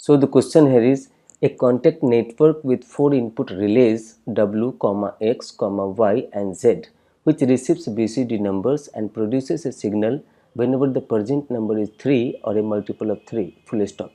So the question here is a contact network with 4 input relays W, X, Y and Z, which receives BCD numbers and produces a signal whenever the present number is 3 or a multiple of 3, full stop.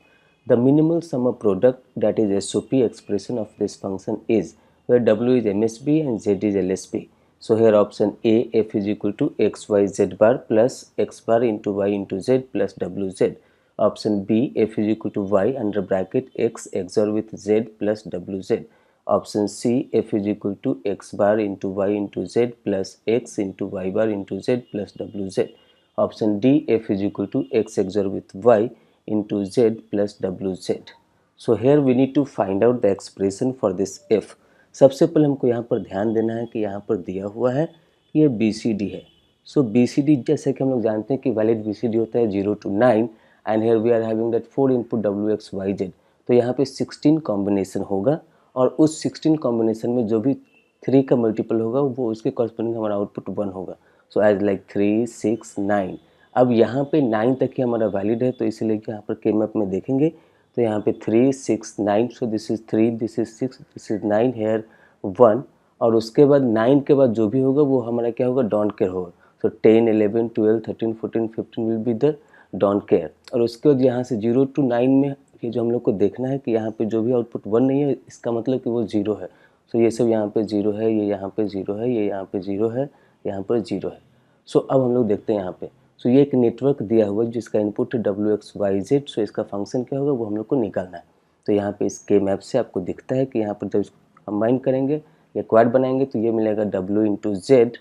The minimal sum of product, that is SOP expression of this function, is where W is MSB and Z is LSB. So here option A, F is equal to X, Y, Z bar plus X bar into Y into Z plus WZ. Option B, F is equal to Y under bracket X XOR with Z plus WZ. Option C, F is equal to X bar into Y into Z plus X into Y bar into Z plus WZ. Option D, F is equal to X XOR with Y into Z plus WZ. So here we need to find out the expression for this F. सबसे पहले हमको यहाँ पर ध्यान देना है कि यहाँ पर दिया हुआ है कि ये BCD है. सो BCD जैसे कि हम लोग जानते हैं कि वैलिड BCD होता है 0 to 9 and here we are having that 4 input WXYZ. तो यहाँ पे 16 कॉम्बिनेशन होगा और उस 16 कॉम्बिनेशन में जो भी 3 का मल्टीपल होगा वो उसके कॉरस्पॉन्डिंग हमारा आउटपुट 1 होगा. So as like 3, 6, 9. अब यहाँ पे 9 तक ही हमारा वैलिड है तो इसीलिए यहाँ पर के मैप में देखेंगे तो यहाँ पे 3, 6, 9. So this is 3, this is 6, this is 9, here 1. और उसके बाद 9 के बाद जो भी होगा वो हमारा क्या होगा, डोंट केयर होगा. सो 10, 11, 12, 13, 14, 15 will be the don't care. और उसके बाद यहाँ से 0 to 9 में ये जो हम लोग को देखना है कि यहाँ पे जो भी आउटपुट 1 नहीं है इसका मतलब कि वो 0 है. सो ये सब यहाँ पे 0 है, ये यहाँ पे 0 है, ये यहाँ पे 0 है, यहाँ पर 0 है. सो अब हम लोग देखते हैं यहाँ पे. सो ये एक नेटवर्क दिया हुआ है जिसका इनपुट है WXYZ. सो इसका फंक्शन क्या होगा वो हम लोग को निकालना है. तो यहाँ पे इसके मैप से आपको दिखता है कि यहाँ पर जब इसको कंबाइन करेंगे या क्वाड बनाएंगे तो ये मिलेगा W इंटू Z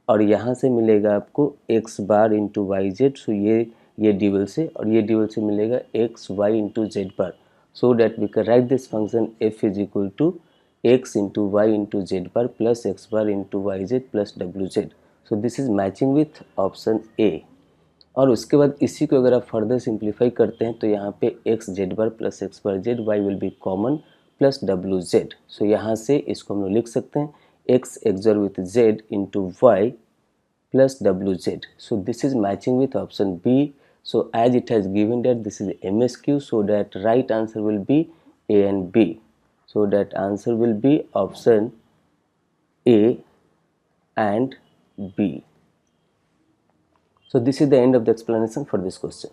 और यहाँ से मिलेगा आपको X बार इंटू YZ. सो ये ड्यूअल से और ये ड्यूअल से मिलेगा X Y into Z bar. So that we can write this function F is equal to X into Y into Z bar plus X bar into YZ plus WZ. So this is matching with option A. और उसके बाद इसी को अगर आप further simplify करते हैं तो यहाँ पे X Z bar plus X bar Z Y will be common plus W Z. So यहाँ से इसको हम लोग लिख सकते हैं X xor with Z into Y plus W Z. So this is matching with option B. So as it has given that this is MSQ, so that right answer will be A and B. So that answer will be option A and B. So this is the end of the explanation for this question.